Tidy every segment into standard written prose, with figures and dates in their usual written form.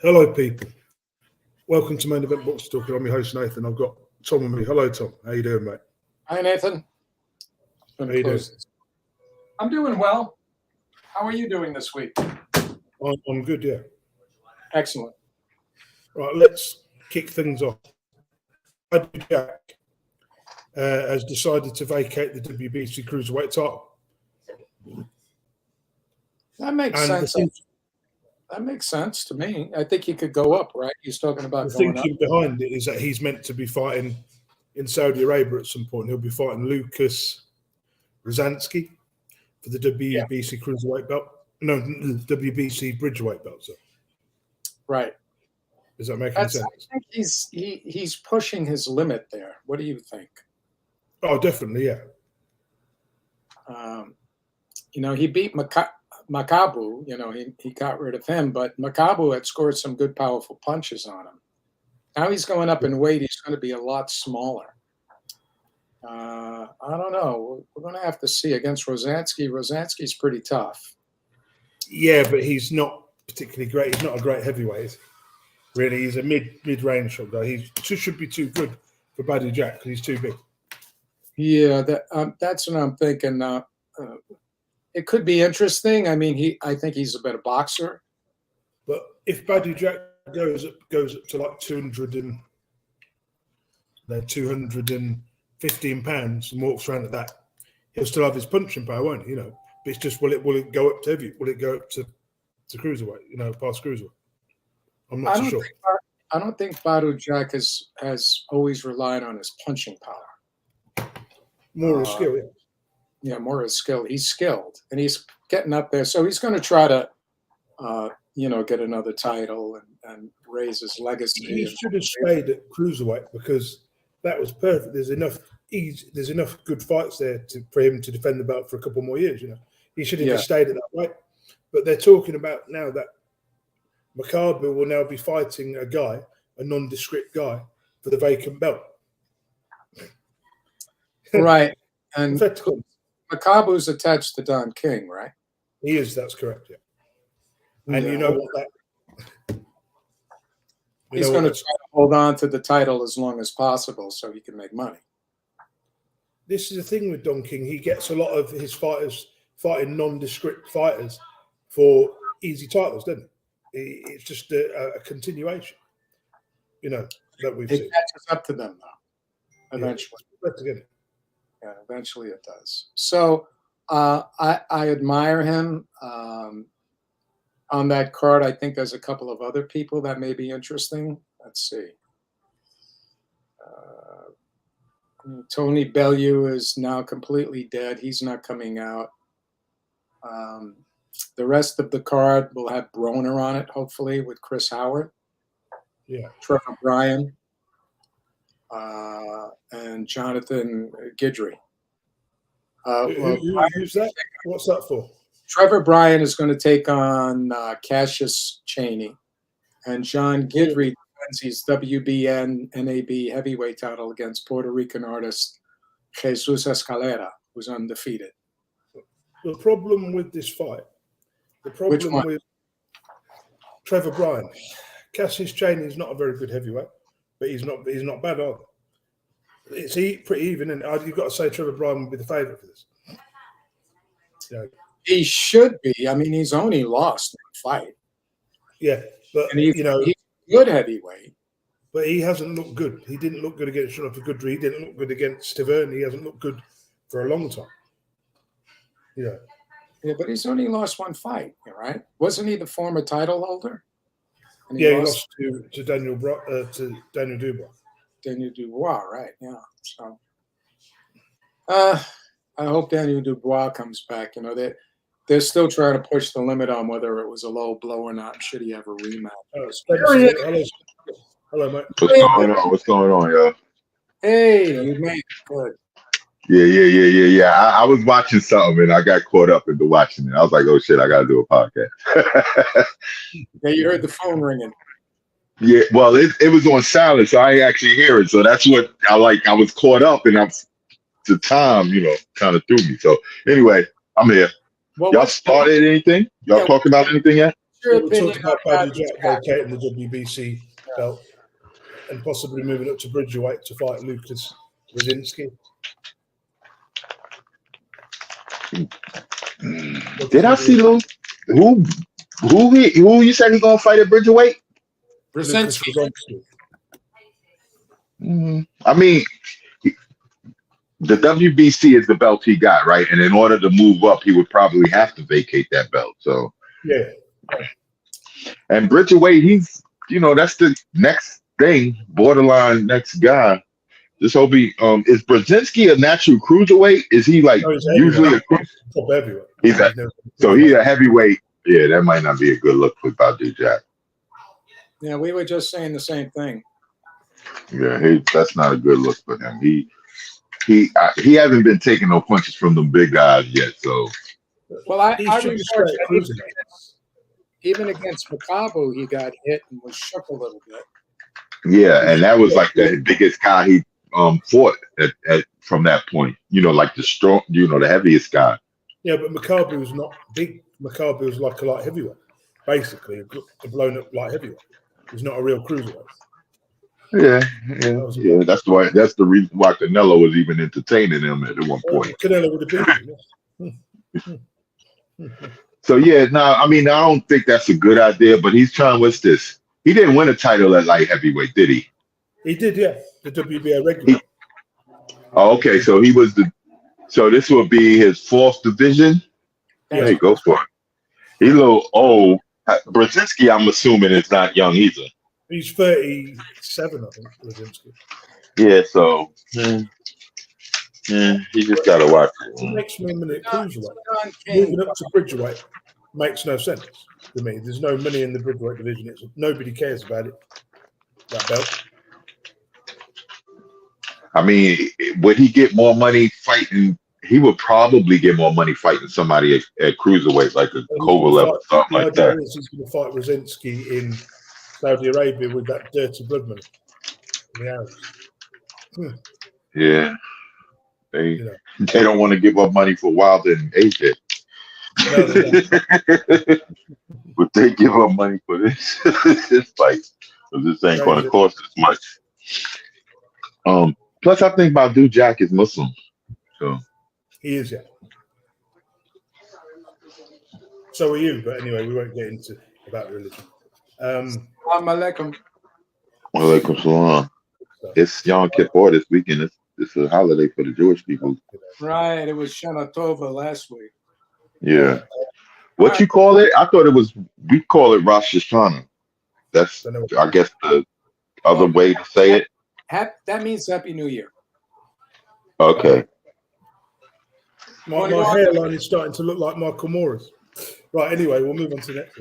Hello, people. Welcome to Main Event Box Talk. I'm your host, Nathan. I've got Tom with me. Hello, Tom. How you doing, mate? Hi, Nathan. How you doing? I'm doing well. How are you doing this week? I'm good, yeah. Excellent. Right, let's kick things off. Badou Jack has decided to vacate the WBC Cruiserweight title. That makes sense. That makes sense to me. I think he could go up, right? He's talking about The going up. thinking behind it is that he's meant to be fighting in Saudi Arabia at some point. He'll be fighting Lucas Rozansky for the WBC Cruiserweight belt. No, WBC Bridgeweight belt. So. Right. Does that make any sense? I think he's pushing his limit there. What do you think? Oh, definitely, yeah. He beat Makabu. He got rid of him, but Makabu had scored some good, powerful punches on him. Now he's going up in weight. He's going to be a lot smaller. I don't know. We're going to have to see against Rozansky. Rozansky's pretty tough. Yeah, but he's not particularly great. He's not a great heavyweight. Really, he's a mid-range shot guy. He should be too good for Badou Jack because he's too big. Yeah, that's what I'm thinking. It could be interesting. I mean, I think he's a better boxer. But if Badou Jack goes up to like 215 pounds and walks around at that, he'll still have his punching power, won't he? But it's just will it go up to heavy? Will it go up to cruiserweight? Past cruiserweight. I'm not so sure. I don't think Badou Jack has always relied on his punching power. More his skill, yeah. Yeah, more his skill. He's skilled, and he's getting up there. So he's going to try to, get another title and raise his legacy. He should have stayed at cruiserweight because that was perfect. There's enough good fights there for him to defend the belt for a couple more years. He should have just stayed at that weight. But they're talking about now that Makabu will now be fighting a nondescript guy, for the vacant belt. Right. And Makabu's attached to Don King, right? He is, that's correct, yeah. And you know what he's going to try to hold on to the title as long as possible so he can make money. This is the thing with Don King. He gets a lot of his fighters fighting nondescript fighters for easy titles, doesn't he? It's just a continuation, that we've seen. It catches up to them, though, eventually. Yeah, eventually it does. So I admire him. On that card, I think there's a couple of other people that may be interesting. Let's see. Tony Bellew is now completely dead. He's not coming out. The rest of the card will have Broner on it, hopefully, with Chris Howard. Yeah. Trevor Bryan. And Jonathan Guidry. Who's that? What's that for? Trevor Bryan is going to take on Cassius Chaney, and John Guidry defends his WBN NAB heavyweight title against Puerto Rican artist Jesus Escalera, who's undefeated. The problem with this fight, with Trevor Bryan, Cassius Chaney is not a very good heavyweight, but he's not bad either. It's pretty even, and you've got to say Trevor Bryan would be the favourite for this. Yeah. He should be. I mean, he's only lost one fight. Yeah, but and he's good heavyweight. But he hasn't looked good. He didn't look good against Jonathan Guidry. He didn't look good against Stiverne. He hasn't looked good for a long time. Yeah. Yeah, but he's only lost one fight, right? Wasn't he the former title holder? He lost to Daniel Dubois. Daniel Dubois, right? Yeah. So, I hope Daniel Dubois comes back. They're still trying to push the limit on whether it was a low blow or not. Should he have a rematch? Hello, mate. What's going on, y'all? Hey, you made it good. Yeah. I was watching something and I got caught up into watching it. I was like, oh shit, I got to do a podcast. Yeah, you heard the phone ringing. Yeah, well, it was on silent, so I ain't actually hear it. So that's what I was caught up, and the time, kind of threw me. So anyway, I'm here. Well, y'all started anything? Y'all talking about anything yet? your We opinion talked about on Badou Jack vacating the WBC belt and possibly moving up to Bridgerweight to fight Lucas Brzezinski. Did I see who you said he gonna fight at Bridgerweight? Lucas Brzezinski. I mean, the WBC is the belt he got, right? And in order to move up, he would probably have to vacate that belt. So yeah. And Bridgerweight, he's that's the next thing, borderline next guy. Just hope he is Brzezinski a natural cruiserweight? Is he like usually a top heavyweight? He's a heavyweight. Yeah, that might not be a good look for Badou Jack. Yeah, we were just saying the same thing. Yeah, that's not a good look for him. He hasn't been taking no punches from the big guys yet. So, well, I remember even against Makabu, he got hit and was shook a little bit. Yeah, and that was like the biggest guy he fought at from that point. Like the strong, the heaviest guy. Yeah, but Makabu was not big. Makabu was like a light heavyweight, basically a blown up light heavyweight. He's not a real cruiserweight. Yeah. That's the reason why Canelo was even entertaining him at one point. Canelo would have beaten him. So I don't think that's a good idea. But he's trying. What's this? He didn't win a title at light heavyweight, did he? He did, yeah. The WBA regular. Okay. So he was So this will be his fourth division. Yeah, hey, go for it. He's a little old. Brzezinski, I'm assuming, is not young either. He's 37, I think, Brzezinski. Yeah, so he just got to watch it. The next minute cruiserweight. Moving up to Bridgerweight makes no sense to me. There's no money in the Bridgerweight division. Nobody cares about it. That belt. I mean, would he get more money fighting? He would probably get more money fighting somebody at cruiserweight, like a Kovalev or something like that. He's going to fight Brzezinski in Saudi Arabia with that dirty blood money. Yeah. They don't want to give up money for Wilder and AJ. But they give up money for this fight. So this ain't going to cost as much. Plus, I think Badou Jack is Muslim. So he is, yeah. So are you, but anyway, we won't get into about religion. Alaikum. Walaikum salam. It's Yom Kippur this weekend. It's a holiday for the Jewish people. Right. It was Shana Tova last week. Yeah. What you call it? I thought we call it Rosh Hashanah. That's, I guess, the other way to say it. That means Happy New Year. Okay. My hairline is starting to look like Michael Moore's. Right, anyway, we'll move on to the next.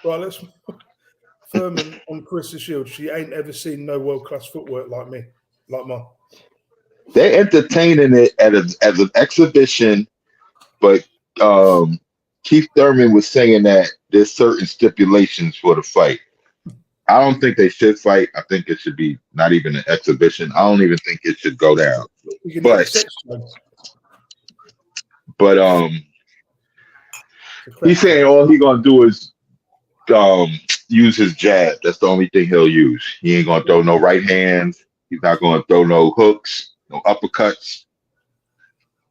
Right, let's Furman on Carissa Shields. She ain't ever seen no world-class footwork like me, like mine. They're entertaining it as an exhibition, but Keith Thurman was saying that there's certain stipulations for the fight. I don't think they should fight. I think it should be not even an exhibition. I don't even think it should go down. But he's saying all he's gonna do is use his jab. That's the only thing he'll use. He ain't gonna throw no right hands. He's not gonna throw no hooks, no uppercuts.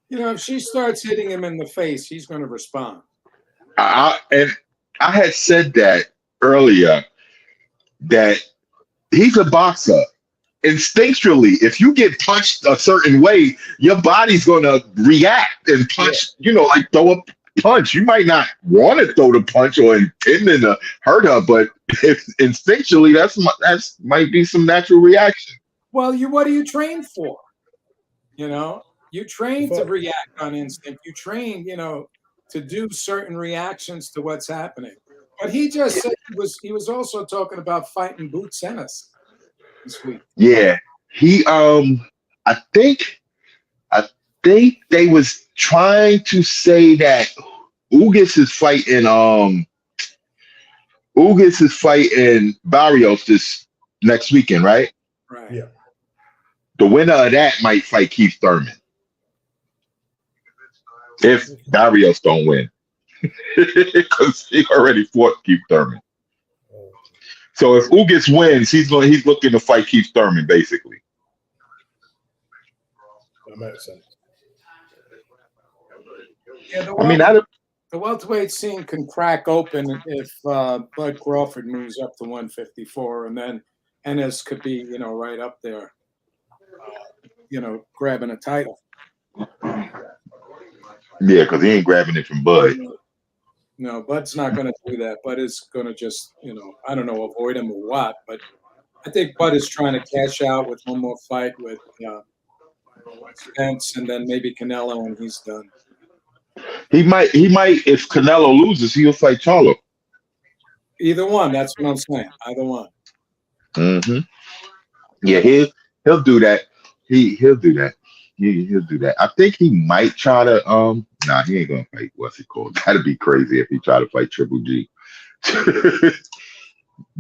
If she starts hitting him in the face, he's gonna respond. And I had said that earlier, that he's a boxer. Instinctually, if you get punched a certain way, your body's going to react and punch, like throw a punch. You might not want to throw the punch or intending to hurt her, but if instinctually, that's might be some natural reaction. Well, what are you trained for? You train to react on instinct. You train, to do certain reactions to what's happening. But he just said he was also talking about fighting Boots Ennis this week. Yeah, he I think they was trying to say that Ugas is fighting Barrios this next weekend, right? Right. Yeah. The winner of that might fight Keith Thurman. if Darius don't win, because he already fought Keith Thurman. So if Ugas wins, he's looking to fight Keith Thurman, basically. That makes sense. Yeah, I mean, the welterweight scene can crack open if Bud Crawford moves up to 154, and then Ennis could be, right up there, grabbing a title. yeah, because he ain't grabbing it from Bud. No, Bud's not going to do that. Bud is going to just, I don't know, avoid him or what. But I think Bud is trying to cash out with one more fight with Spence, and then maybe Canelo, and he's done. He might. If Canelo loses, he'll fight Charlo. Either one. That's what I'm saying. Either one. Mm-hmm. Yeah, he'll do that. He'll do that. He'll do that. I think he might try to. Nah, he ain't gonna fight. What's it called? That'd be crazy if he tried to fight Triple G.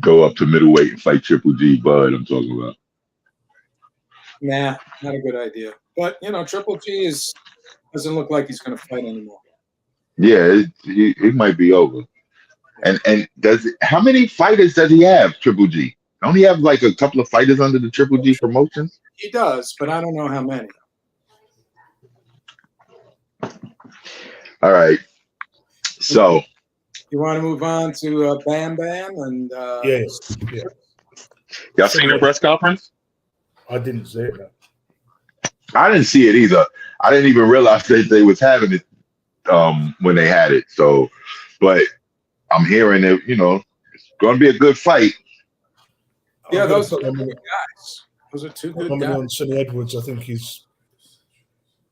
Go up to middleweight and fight Triple G. Bud, I'm talking about. Nah, not a good idea. But Triple G doesn't look like he's going to fight anymore. Yeah, he might be over. And how many fighters does he have? Triple G? Don't he have like a couple of fighters under the Triple G promotions? He does, but I don't know how many. All right. So you want to move on to Bam Bam and yeah. Y'all seen the press conference? I didn't see it. No. I didn't see it either. I didn't even realize that they was having it when they had it. So, but I'm hearing it. It's going to be a good fight. Yeah, those are good guys. Those are two good guys. On Sonny Edwards, I think he's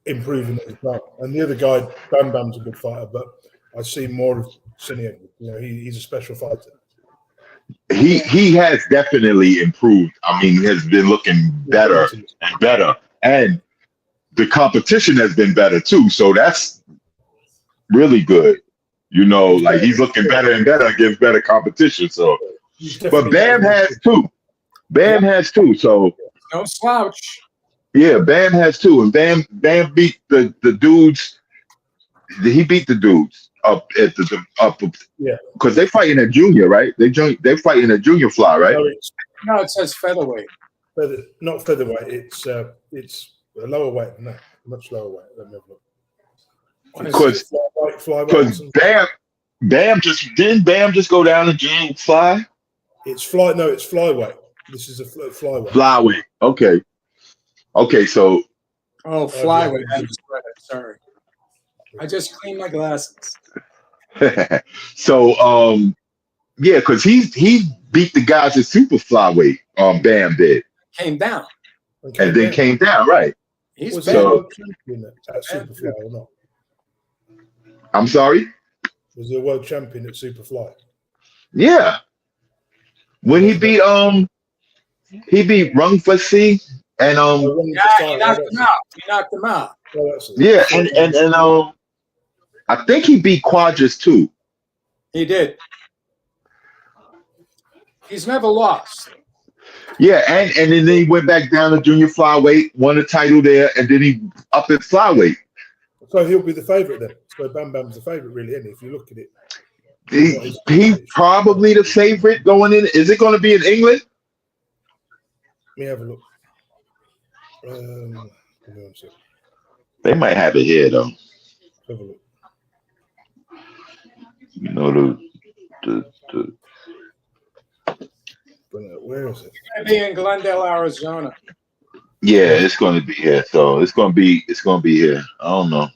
improving as well. And the other guy, Bam Bam's a good fighter, but I see more of Sonny Edwards. He's a special fighter. He has definitely improved. I mean, he has been looking better and better, and the competition has been better too. So that's really good. Like he's looking better and better against better competition. So, but Bam has too. Bam has too. So no slouch. Yeah, Bam has too, and Bam beat the dudes. He beat the dudes up at the up. Yeah, because they fighting at junior, right? They fighting at junior fly, right? No, it says featherweight. Not featherweight. It's a lower weight. No, much lower weight. Let me have a look. Because Bam just go down to junior fly. It's fly. No, it's flyweight. This is a flyweight. Flyweight. Okay. So. Oh, flyweight. Sorry. I just cleaned my glasses. So, yeah, because he beat the guys at super flyweight. Bam did. Came down. And then came down, right? He's a world champion at Superfly or not? I'm sorry? Was he a world champion at Superfly? Yeah. When he beat Rung Fasi and he knocked him out. Yeah, and I think he beat Quadras too. He did. He's never lost. Yeah, and then he went back down to junior flyweight, won a title there, and then he up at flyweight. So he'll be the favourite then. So Bam Bam's the favourite, really, isn't he? If you look at it. He's probably the favorite going in. Is it going to be in England? Let me have a look. They might have it here though. Have a look. Where is it? It's going to be in Glendale, Arizona. Yeah, it's going to be here. So it's going to be here. I don't know.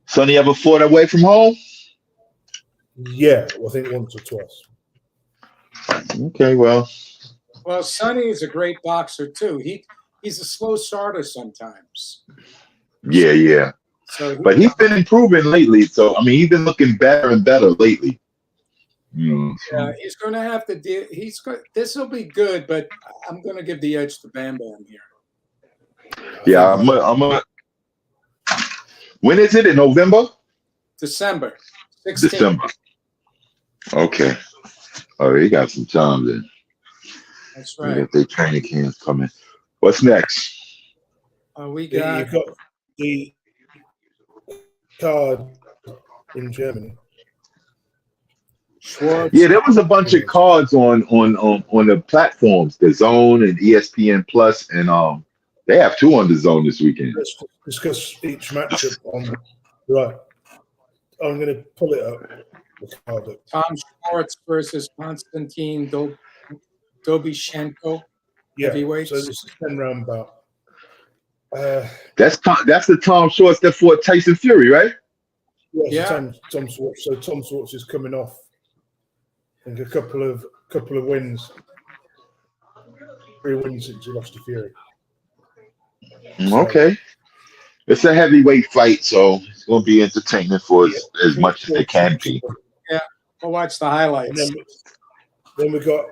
Sonny ever fought away from home? Yeah, I think once or twice. Okay, well, Sonny is a great boxer too. He's a slow starter sometimes. Yeah. But he's been improving lately. So I mean, he's been looking better and better lately. Yeah, he's going to have to deal. This will be good, but I'm going to give the edge to Bam Bam here. Yeah, I'm a. When is it? In November? December 16th. December. Okay. Oh, he got some time then. That's right. If they training camps coming. What's next? We got you've got the card in Germany. Schwartz. Yeah, there was a bunch of cards on the platforms, the Zone and ESPN Plus, and they have 2 on the Zone this weekend. Let's discuss each matchup on. Right, I'm going to pull it up. The card up. Tom Schwartz versus Konstantin Dobyshenko. Yeah, Heavyweights. so this is 10-round bout. That's the Tom Schwartz that fought Tyson Fury, right? Yeah. Tom Schwartz. So Tom Schwartz is coming off, I think, a couple of wins. 3 wins since he lost to Fury. Okay. It's a heavyweight fight, so it's going to be entertaining for as much as it can be. Yeah, we'll watch the highlights. And then we got,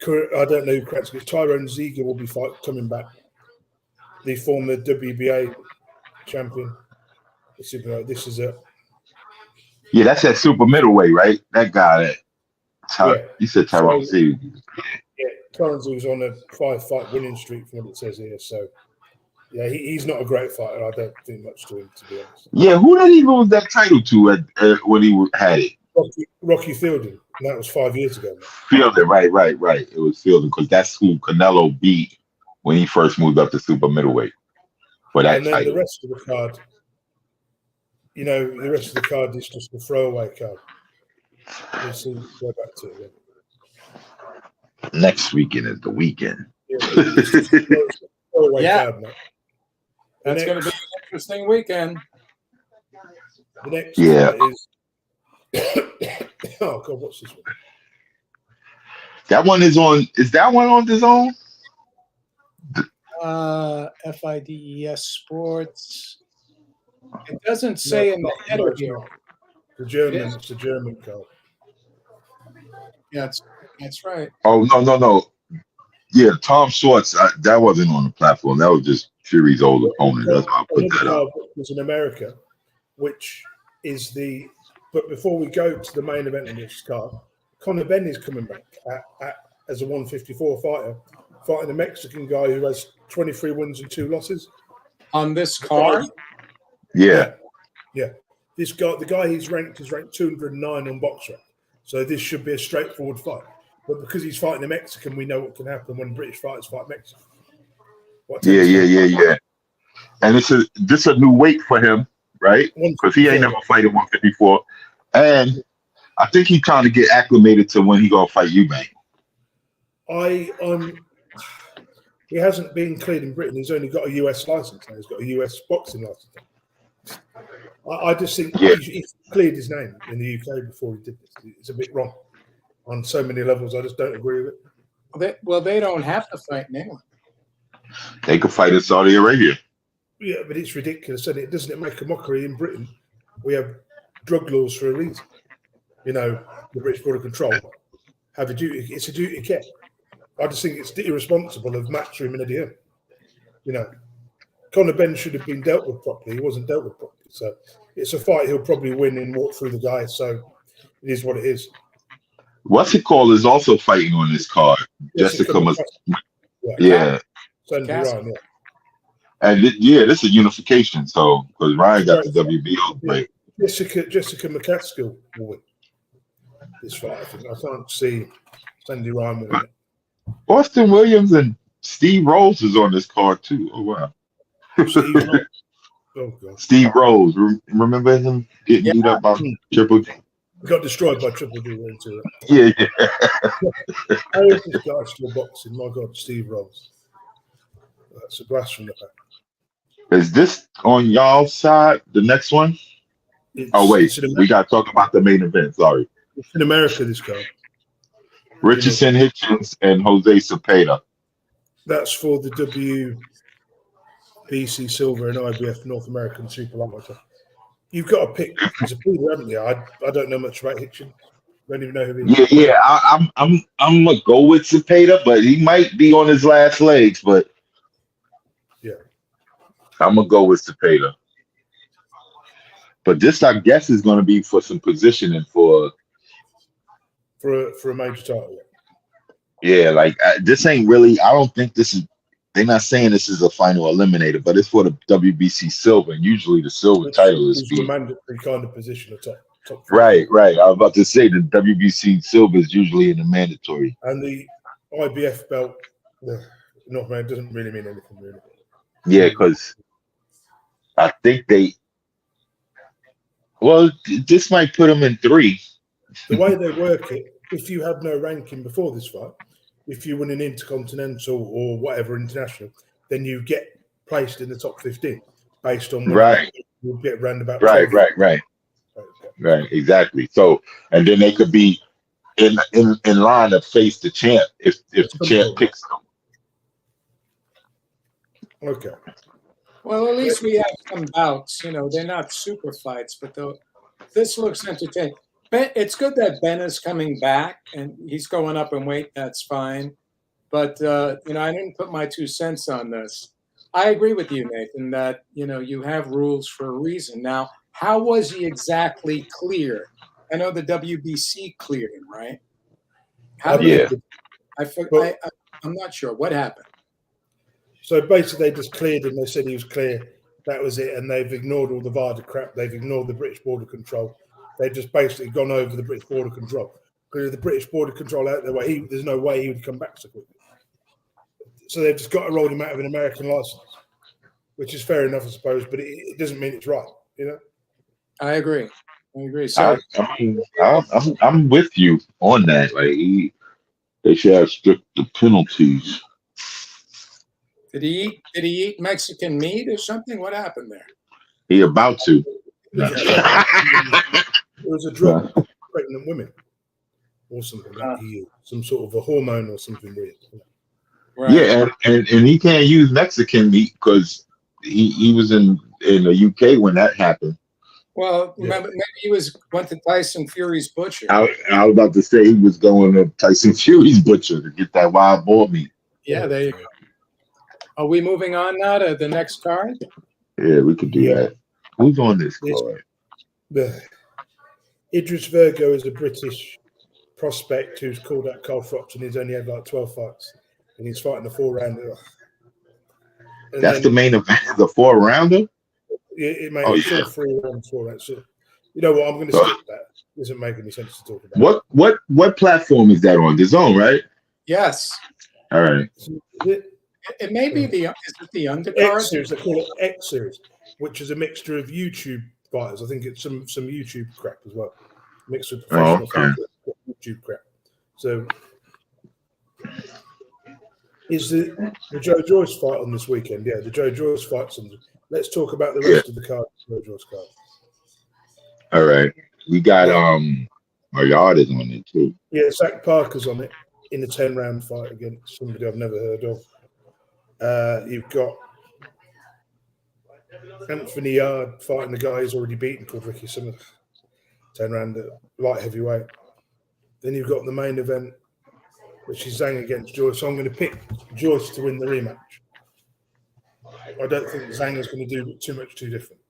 I don't know who corrects it, Tyrone Ziegler will be coming back. The former WBA champion. This is it. Yeah, that's that super middleweight, right? That guy. You said Tyrone Ziegler. Yeah, Tyrone Ziegler was on a 5-fight winning streak from what it says here. So, yeah, he's not a great fighter. I don't think much to him, to be honest. Yeah, who did he lose that title to when he had it? Rocky Fielding. And that was 5 years ago. Fielding, right. It was Fielding because that's who Canelo beat when he first moved up to super middleweight for that and then title. The rest of the card, the rest of the card is just a throwaway card. We'll see. Go back to it then. Next weekend is the weekend. Yeah, it's just a throwaway card, mate. That's going to be an interesting weekend. The next one is oh God, what's this one? That one is on. Is that one on the Zone? FIDES Sports. It doesn't say in the header here. It's the German card. Yeah, that's right. Oh no. Yeah, Tom Schwartz. That wasn't on the platform. That was just Fury's old opponent. That's why I put that up. Was in America, which is the. But before we go to the main event in this card, Conor Benn is coming back as a 154 fighter, fighting a Mexican guy who has 23 wins and 2 losses. On this card? Yeah. This guy, the guy he's ranked is ranked 209 on BoxRec. So this should be a straightforward fight. But because he's fighting a Mexican, we know what can happen when British fighters fight Mexicans. Yeah. And this is a new weight for him, right? Because he ain't never fighting 154. And I think he's trying to get acclimated to when he gonna fight Eubank. He hasn't been cleared in Britain. He's only got a US license now. He's got a US boxing license. I just think he cleared his name in the UK before he did this. It's a bit wrong on so many levels. I just don't agree with it. They don't have to fight in England. They could fight in Saudi Arabia. Yeah, but it's ridiculous, and doesn't it make a mockery in Britain? We have drug laws for a reason. The British Border Control have a duty. It's a duty of care. I just think it's irresponsible of Matchroom and Eddie Hearn. Conor Benn should have been dealt with properly. He wasn't dealt with properly. So it's a fight he'll probably win and walk through the guy. So it is what it is. What's it called is also fighting on this card. Jessica yeah. Sandy Ryan, yeah. And this is unification. So because Ryan got the WBO, right? Jessica McCaskill will win this fight. I think I can't see Sandy Ryan winning it. Austin Williams and Steve Rose is on this card too. Oh wow. Steve Rose, remember him getting beat up by Triple D? Got destroyed by Triple D. Yeah. How is this guy still boxing? My God, Steve Rose. That's a blast from the back. Is this on y'all's side? The next one? We got to talk about the main event. Sorry. It's in America, this card. Richardson Hitchens and Jose Cepeda. That's for the WBC Silver and IBF North American Super Lightweight. You've got to pick Cepeda, haven't you? I don't know much about Hitchens. I don't even know who he is. Yeah. I'm gonna go with Cepeda, but he might be on his last legs. But yeah, I'm gonna go with Cepeda. But this, I guess, is going to be for some positioning for a major title. Yeah, like this ain't really. I don't think this is they're not saying this is a final eliminator, but it's for the WBC silver, and usually the silver title is a mandatory kind of position at top. Right. I was about to say the WBC silver is usually in the mandatory, and the IBF belt. Not man, doesn't really mean anything really. Yeah, because I think this might put them in 3. The way they work it, if you have no ranking before this fight, if you win an intercontinental or whatever international, then you get placed in the top 15 based on you'll get roundabout. Right, exactly. So, and then they could be in line to face the champ if the champ picks them. Okay. Well, at least we have some bouts. You know, they're not super fights, but this looks entertaining. It's good that Benn is coming back and he's going up in weight. That's fine. But, you know, I didn't put my 2 cents on this. I agree with you, Nathan, that, you know, you have rules for a reason. Now, how was he exactly cleared? I know the WBC cleared him, right? How did he? I'm not sure. What happened? So basically, they just cleared him. They said he was clear. That was it. And they've ignored all the VADA crap. They've ignored the British border control. They've just basically gone over the British border control. Because the British border control out there, there's no way he would come back so quickly. So they've just got to roll him out of an American license, which is fair enough, I suppose, but it doesn't mean it's right, you know? I agree. So I'm with you on that. Like they should have stricter penalties. Did he eat Mexican meat or something? What happened there? He about to. It was a drug for pregnant women or something like some sort of a hormone or something weird. Right. Yeah, and he can't use Mexican meat because he was in the UK when that happened. Well, remember, maybe he went to Tyson Fury's butcher. I was about to say he was going to Tyson Fury's butcher to get that wild boar meat. Yeah, there you go. Are we moving on now to the next card? Yeah, we could do that. Who's on this card? Idris Virgo is a British prospect who's called out Carl Froch and he's only had like 12 fights. And he's fighting a 4-rounder. That's the main event, the 4-rounder? It made 3 rounds, 4 rounds. So, you know what? I'm going to skip that. It doesn't make any sense to talk about. What platform is that on? DAZN, right? Yes. All right. It may be the undercard? X series. They call it X series, which is a mixture of YouTube fighters. I think it's some YouTube crap as well. Mixed with professional fighters, YouTube crap. So is the Joe Joyce fight on this weekend? Yeah, the Joe Joyce fight's on. Let's talk about the rest of the card. Joe Joyce card. All right, we got Yard is on it too. Yeah, Zach Parker's on it in a 10-round fight against somebody I've never heard of. You've got Anthony Yard fighting the guy who's already beaten called Ricky Summers, 10-round light heavyweight. Then you've got the main event, which is Zhang against Joyce. So I'm going to pick Joyce to win the rematch. I don't think Zhang is going to do too much too different.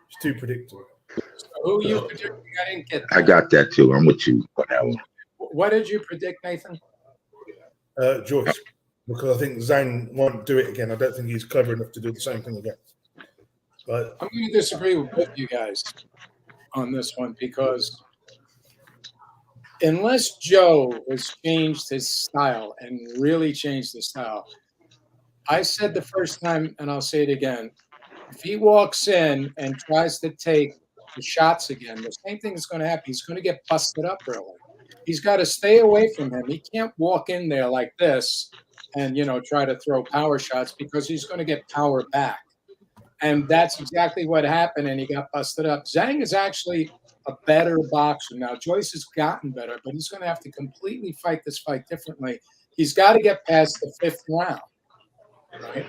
It's too predictable. So who you predicting? I didn't get that. I got that too. I'm with you on that one. What did you predict, Nathan? Joyce. Because I think Zhang won't do it again. I don't think he's clever enough to do the same thing again. But I'm going to disagree with you guys on this one because unless Joe has changed his style and really changed the style, I said the first time, and I'll say it again, if he walks in and tries to take the shots again, the same thing is going to happen. He's going to get busted up early. He's got to stay away from him. He can't walk in there like this and, you know, try to throw power shots because he's going to get power back. And that's exactly what happened, and he got busted up. Zhang is actually a better boxer. Now, Joyce has gotten better, but he's going to have to completely fight this fight differently. He's got to get past the 5th round. Right?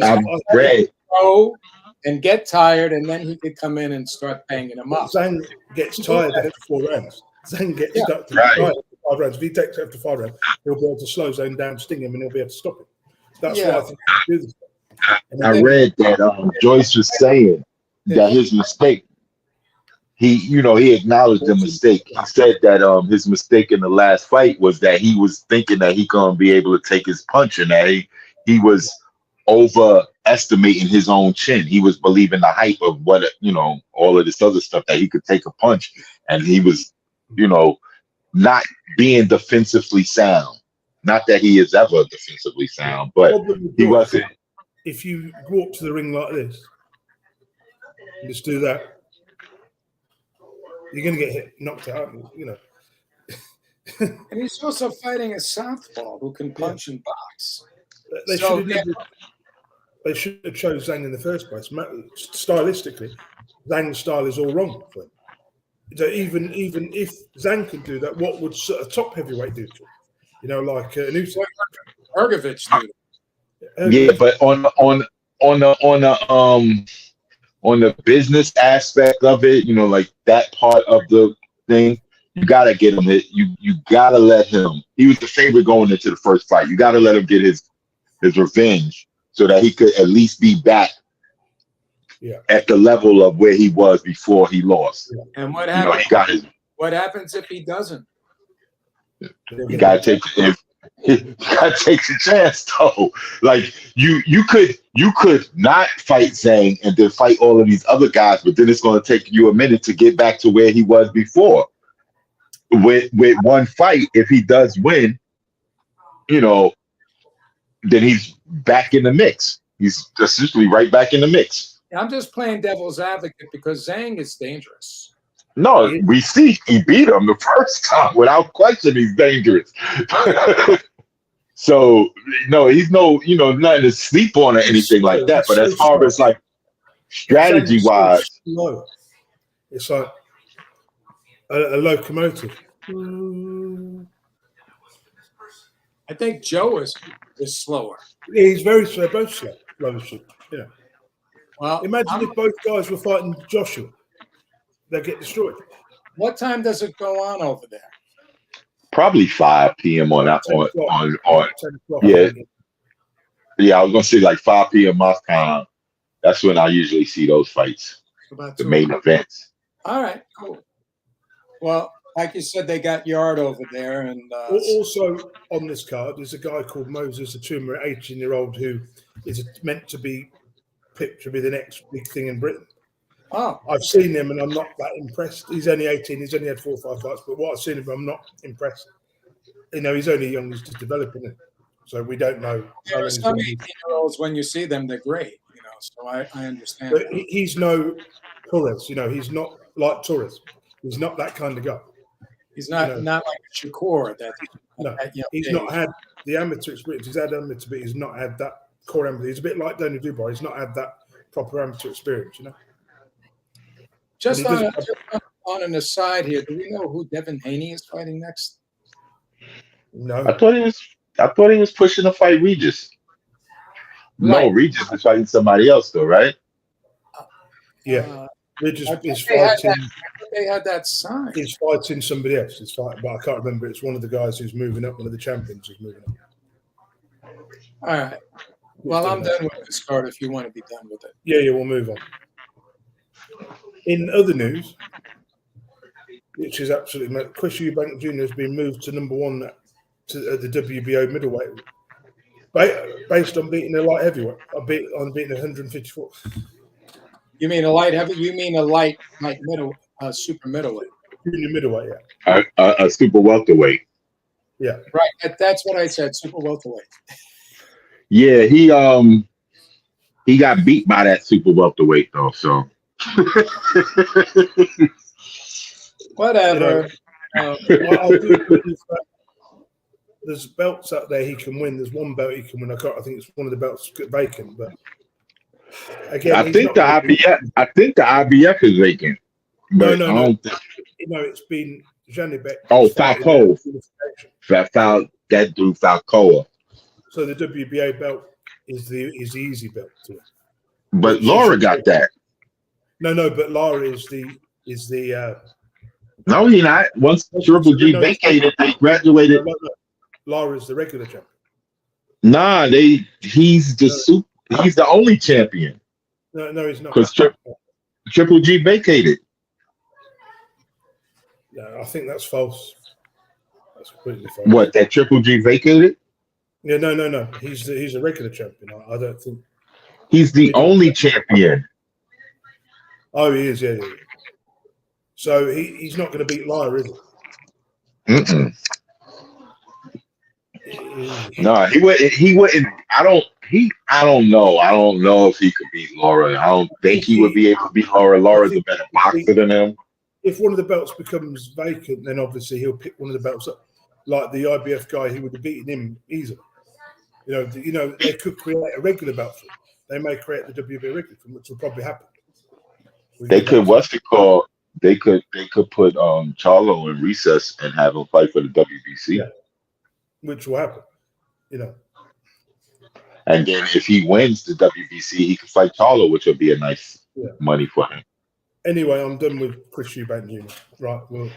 I'm ready. Go and get tired, and then he could come in and start banging him up. Zhang gets tired after 4 rounds. Zhang gets stuck to 5 rounds. If he takes it after 5 rounds, he'll be able to slow Zhang down, sting him, and he'll be able to stop him. That's why I think he do this. I read that Joyce was saying that his mistake he acknowledged the mistake. He said that his mistake in the last fight was that he was thinking that he gonna be able to take his punch, and that he was overestimating his own chin. He was believing the hype of what all of this other stuff, that he could take a punch, and he was not being defensively sound. Not that he is ever defensively sound, but he wasn't. If you go up to the ring like this, just do that, you're going to get hit, knocked out, And he's also fighting a southpaw who can punch and box. They should have chose Zhang in the first place. Stylistically, Zhang's style is all wrong for him. So even if Zhang could do that, what would a top heavyweight do to him? Like Usyk. Ergovich do. Yeah, but on the business aspect of it, like that part of the thing, you gotta get him hit. You gotta let him. He was the favorite going into the first fight. You gotta let him get his revenge so that he could at least be back at the level of where he was before he lost. And what happens? What happens if he doesn't? You gotta take the chance though. Like you could not fight Zhang and then fight all of these other guys, but then it's going to take you a minute to get back to where he was before. With one fight, if he does win, then he's back in the mix. He's essentially right back in the mix. I'm just playing devil's advocate because Zhang is dangerous. No, we see he beat him the first time without question. He's dangerous. So no, he's nothing to sleep on or anything like that. But as far as like strategy wise, it's like a locomotive. I think Joe is slower. Yeah, he's very slow, both slow. Well, imagine if both guys were fighting Joshua, they'd get destroyed. What time does it go on over there? Probably 5 p.m. on 10 o'clock. Yeah. I was gonna say like 5 p.m. my time. That's when I usually see those fights, the main events. All right, cool. Well, like you said, they got Yard over there, and also on this card is a guy called Moses Atuma, 18-year-old, who is meant to be picked to be the next big thing in Britain. Oh, I've seen him and I'm not that impressed. He's only 18. He's only had 4 or 5 fights, but what I've seen of him, I'm not impressed. He's only young. He's just developing it, so we don't know. There are some 18-year-olds when you see them, they're great. So I understand. But he's no Torres. He's not like Torres. He's not that kind of guy. He's not like Shakur. He's not had the amateur experience. He's had amateur, but he's not had that core amateur. He's a bit like Danny Dubois. He's not had that proper amateur experience. Just on an aside here, do we know who Devin Haney is fighting next? No, I thought he was pushing to fight Regis. Right. No, Regis is fighting somebody else though, right? Yeah, Regis is fighting. They had that sign. He's fighting somebody else. He's fighting, but I can't remember. It's one of the guys who's moving up. One of the champions who's moving up. All right. Well, I'm done with this card. If you want to be done with it. Yeah, we'll move on. In other news, which is absolutely Chris Eubank Jr. has been moved to number 1 to the WBO middleweight, based on beating a light heavyweight. On beating 154. You mean a light heavy? You mean a light middle, super middleweight? Junior middleweight, yeah. A super welterweight. Yeah. Right. That's what I said. Super welterweight. Yeah, he got beat by that super welterweight though. So. Whatever. There's belts out there he can win. There's one belt he can win. I think it's one of the belts vacant, but again, I think the IBF is vacant. No. It's been Janibek. Oh, Falco. That dude Falcoa. So the WBA belt is the easy belt to it. But Laura got that. No, but Lara is the. No, he not. Once Triple G vacated, they graduated. No. Lara is the regular champion. Nah, he's the only champion. No, he's not. Because Triple G vacated. No, I think that's false. That's completely false. What, that Triple G vacated? Yeah, no. He's a regular champion. I don't think He's the only champion. Oh, he is. Yeah. So he's not going to beat Lyle, is he? Mm-mm. No, he wouldn't. He wouldn't. I don't know. I don't know if he could beat Laura. I don't think he would be able to beat Laura. Laura's a better boxer than him. If one of the belts becomes vacant, then obviously he'll pick one of the belts up. Like the IBF guy, he would have beaten him easily. You know, they could create a regular belt for him. They may create the WBA regular for him, which will probably happen. They could. What's it called? They could put Charlo in recess and have him fight for the WBC. Yeah. Which will happen, And then if he wins the WBC, he can fight Charlo, which would be a nice money for him. Anyway, I'm done with Chris Eubank Jr. Right. Well,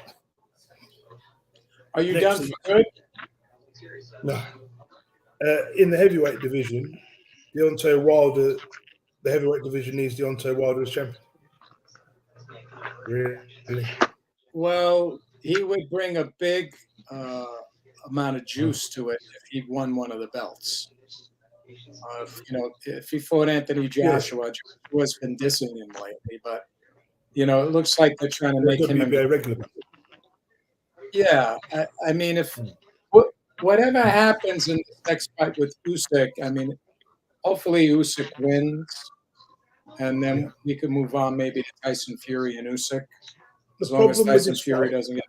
are you done for good? No. In the heavyweight division, Deontay Wilder, the heavyweight division needs Deontay Wilder as champion. Really? Well, he would bring a big amount of juice to it if he'd won one of the belts. If he fought Anthony Joshua, Joshua's been dissing him lately, but it looks like they're trying to make him a regular. Yeah, I mean, if whatever happens in the next fight with Usyk, I mean, hopefully Usyk wins, and then we can move on maybe to Tyson Fury and Usyk. As long as Tyson Fury doesn't get.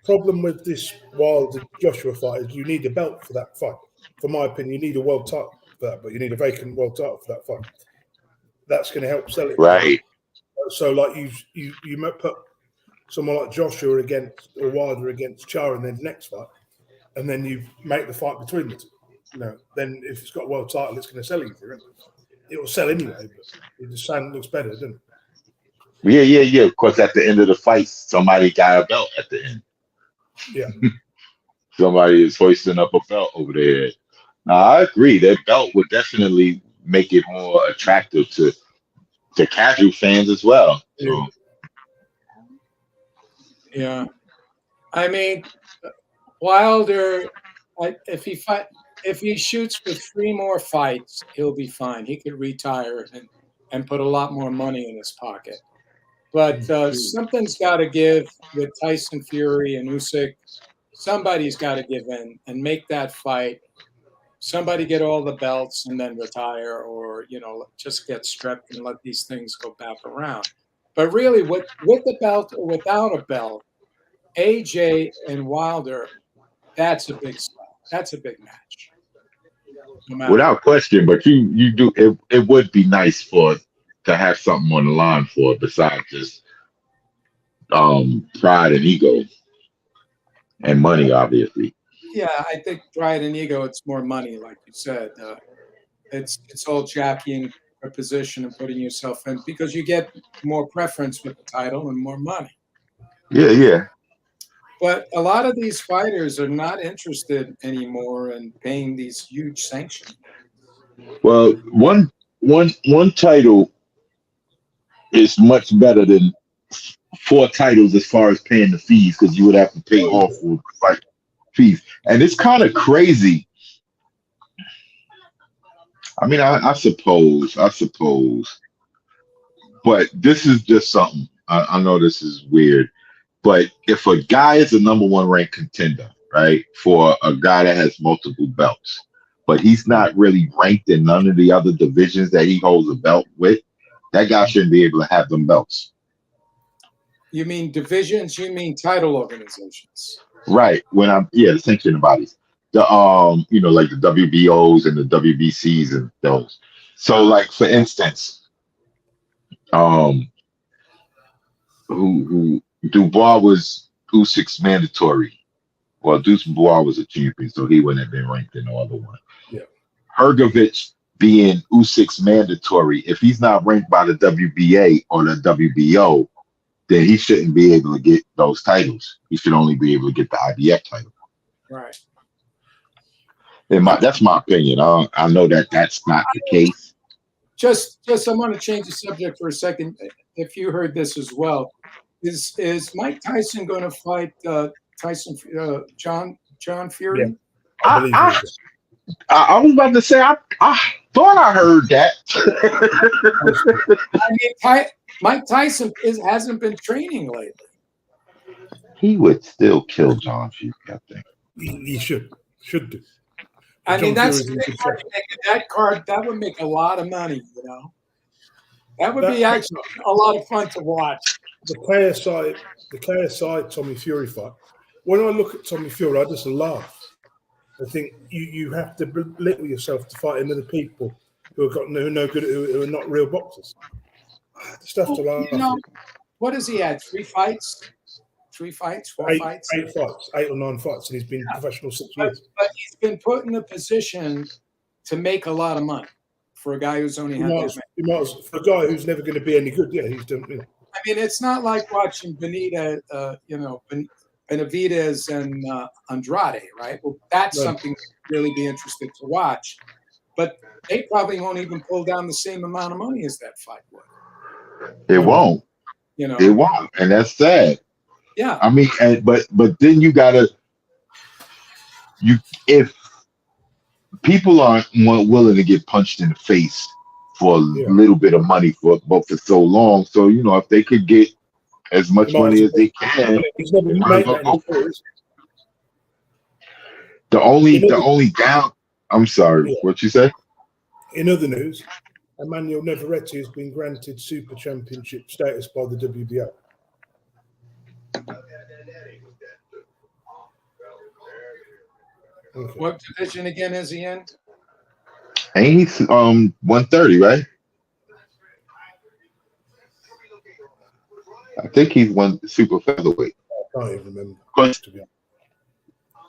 Problem with this Wilder Joshua fight is you need a belt for that fight. For my opinion, you need a world title for that, but you need a vacant world title for that fight. That's going to help sell it. Right. So, like you might put someone like Joshua against or Wilder against Char in the next fight, and then you make the fight between the two. Then if it's got a world title, it's going to sell easier. It will sell anyway, but it just looks better, doesn't it? Yeah. Because at the end of the fight, somebody got a belt at the end. Yeah. Somebody is hoisting up a belt over their head. Now, I agree. That belt would definitely make it more attractive to casual fans as well. So. Yeah. I mean, Wilder, if he shoots for 3 more fights, he'll be fine. He could retire and put a lot more money in his pocket. But something's got to give with Tyson Fury and Usyk. Somebody's got to give in and make that fight. Somebody get all the belts and then retire, or just get stripped and let these things go back around. But really, with the belt or without a belt, AJ and Wilder, that's a big spot. That's a big match. Without question, but you do it would be nice to have something on the line for it besides just pride and ego and money, obviously. Yeah, I think pride and ego, it's more money, like you said. It's all jockeying for position and putting yourself in because you get more preference with the title and more money. Yeah. But a lot of these fighters are not interested anymore in paying these huge sanctions. Well, one title is much better than 4 titles as far as paying the fees because you would have to pay all 4 fight fees, and it's kind of crazy. I mean, I suppose, but this is just something. I know this is weird. But if a guy is a number 1 ranked contender, right, for a guy that has multiple belts, but he's not really ranked in none of the other divisions that he holds a belt with, that guy shouldn't be able to have them belts. You mean divisions? You mean title organizations? Right. The sanctioning bodies, the like the WBOs and the WBCs and those. So, like for instance, who Dubois was Usyk's mandatory. Well, Dubois was a champion, so he wouldn't have been ranked in the other one. Yeah. Hrgovic being Usyk's mandatory, if he's not ranked by the WBA or the WBO, then he shouldn't be able to get those titles. He should only be able to get the IBF title. Right. That's my opinion. I know that's not the case. Just I want to change the subject for a second. If you heard this as well, Is Mike Tyson going to fight John Fury? Yeah. I believe I, he is. I was about to say, I thought I heard that. I mean, Mike Tyson hasn't been training lately. He would still kill John Fury, I think. He should do. I mean, John that's Fury's in the good card shape. that card. That would make a lot of money. You know, that would be actually a lot of fun to watch. The KSI Tommy Fury fight. When I look at Tommy Fury, I just laugh. I think you have to belittle yourself to fight another people who are no good, who are not real boxers. Just have to laugh. You know, what has he had? 3 fights? 4 fights? 8 fights, 8 or 9 fights, and he's been professional 6 years. But he's been put in a position to make a lot of money for a guy who's only had that many. For a guy who's never going to be any good, yeah, he's done. I mean, it's not like watching Benavidez and Andrade, right? Well, that's something to really be interested to watch. But they probably won't even pull down the same amount of money as that fight would. It won't. You know, it won't, and that's sad. Yeah. I mean, but then you gotta if people aren't willing to get punched in the face for a little bit of money for so long, so if they could get as much money as they can. The only down. I'm sorry. What you say? In other news, Emmanuel Neveretti has been granted Super Championship status by the WBO. Okay. What division again is he in? Ain't he 130, right? I think he's super featherweight. I can't even remember.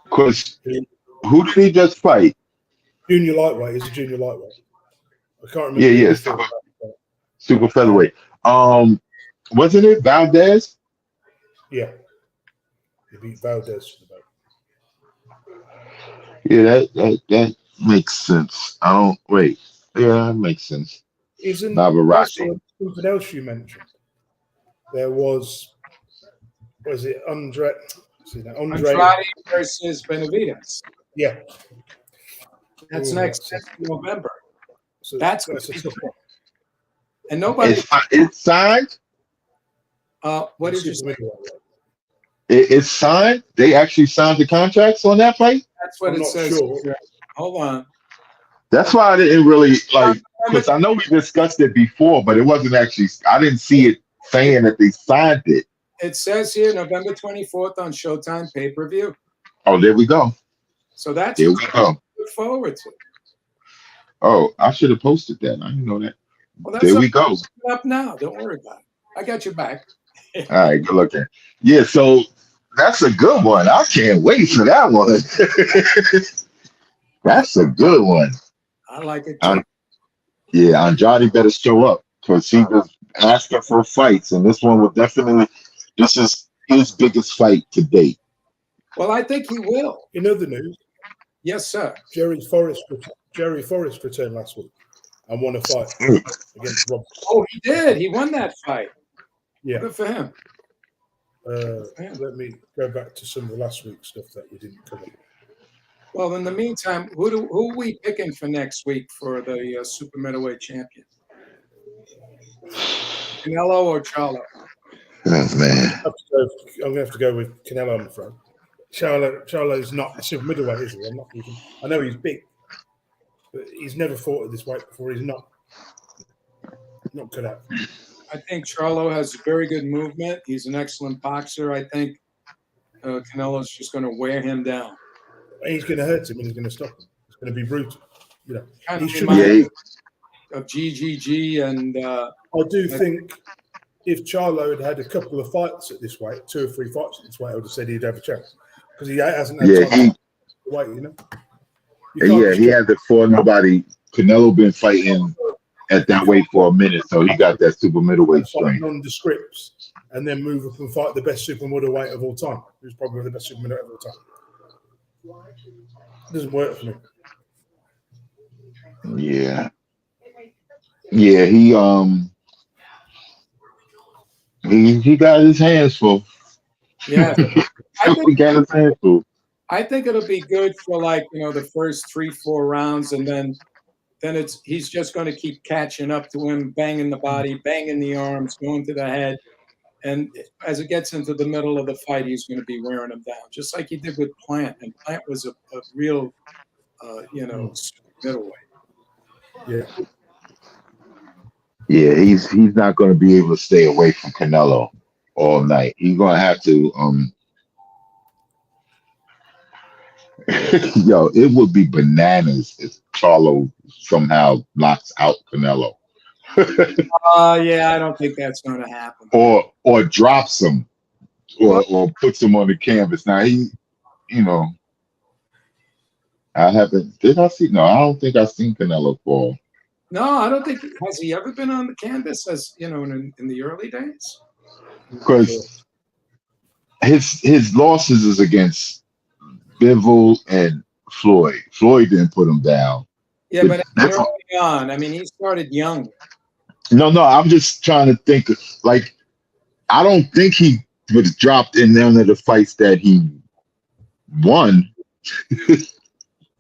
Because who did he just fight? Junior lightweight. He's a junior lightweight. I can't remember. Yeah. Super featherweight. Wasn't it Valdez? Yeah. He beat Valdez for the belt. Yeah, that makes sense. Yeah, that makes sense. Isn't Navarrete. Something else you mentioned? There was it Andrade versus Benavidez. Yeah. That's next November. So that's a tough one. And nobody. It's signed. What did you say? It's signed. They actually signed the contracts on that fight. That's what it says. Sure. Hold on. That's why I didn't really because I know we discussed it before, but it wasn't actually. I didn't see it saying that they signed it. It says here November 24th on Showtime pay-per-view. Oh, there we go. So that's there we go. Look forward to. Oh, I should have posted that. I didn't know that. Well, there we go. Up now. Don't worry about it. I got your back. All right, good looking. Yeah, so that's a good one. I can't wait for that one. That's a good one. I like it. Yeah, Andrade better show up because he was asking for fights, and this one would definitely. This is his biggest fight to date. Well, I think he will. In other news, yes, sir. Jerry Forrest returned last week and won a fight against Rob. Oh, he did. He won that fight. Yeah. Good for him. Let me go back to some of the last week's stuff that we didn't cover. Well, in the meantime, who are we picking for next week for the super middleweight champion? Canelo or Charlo? Oh, man. I'm going to have to go with Canelo on the front. Charlo's not a super middleweight, is he? I know he's big, but he's never fought at this weight before. He's not good at it. I think Charlo has very good movement. He's an excellent boxer. I think Canelo's just going to wear him down. He's going to hurt him and he's going to stop him. It's going to be brutal. Kind he of of GGG and. I do think if Charlo had a couple of fights at this weight, 2 or 3 fights at this weight, I would have said he'd have a chance because he hasn't had time to weight. He hasn't fought nobody. Canelo been fighting at that weight for a minute, so he got that super middleweight strength. On the scripts and then move up and fight the best super middleweight of all time, who's probably the best super middleweight of all time. It doesn't work for me. Yeah, he He got his hands full. Yeah, He got his hands full. I think it'll be good for like the first 3-4 rounds, and then he's just going to keep catching up to him, banging the body, banging the arms, going to the head, and as it gets into the middle of the fight, he's going to be wearing him down, just like he did with Plant. And Plant was a real, middleweight. Yeah. Yeah, he's not going to be able to stay away from Canelo all night. He's going to have to. Yo, it would be bananas if Charlo somehow knocks out Canelo. Yeah, I don't think that's going to happen. Or drops him, or puts him on the canvas. Now I haven't. Did I see? No, I don't think I've seen Canelo fall. No, I don't think. Has he ever been on the canvas in the early days? Because his losses is against Bivol and Floyd. Floyd didn't put him down. Yeah, but early on, I mean, he started young. No, I'm just trying to think. Like, I don't think he was dropped in none of the fights that he won.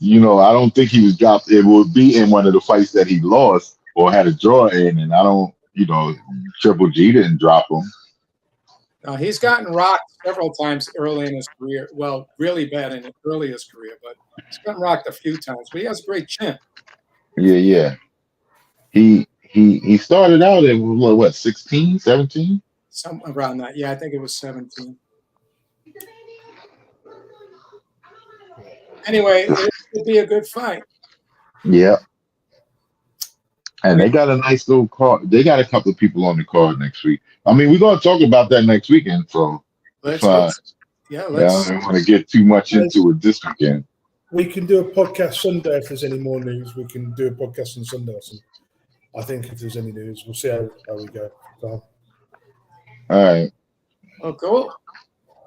I don't think he was dropped. It would be in one of the fights that he lost or had a draw in, and I don't, Triple G didn't drop him. He's gotten rocked several times early in his career. Well, really bad in early his career, but he's gotten rocked a few times. But he has a great chin. Yeah. He started out at what 16, 17? Somewhere around that. Yeah, I think it was 17. Anyway, it would be a good fight. Yeah. And they got a nice little card. They got a couple of people on the card next week. I mean, we're going to talk about that next weekend. So I don't want to get too much into it this weekend. We can do a podcast Sunday if there's any more news. We can do a podcast on Sunday or something. I think if there's any news, we'll see how we go. So. All right. Oh, cool.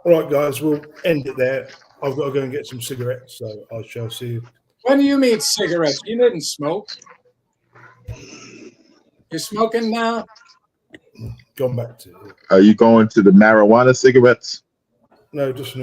All right, guys, we'll end it there. I've got to go and get some cigarettes, so I shall see you. When do you mean cigarettes? You didn't smoke. You're smoking now? Gone back to. Are you going to the marijuana cigarettes? No, just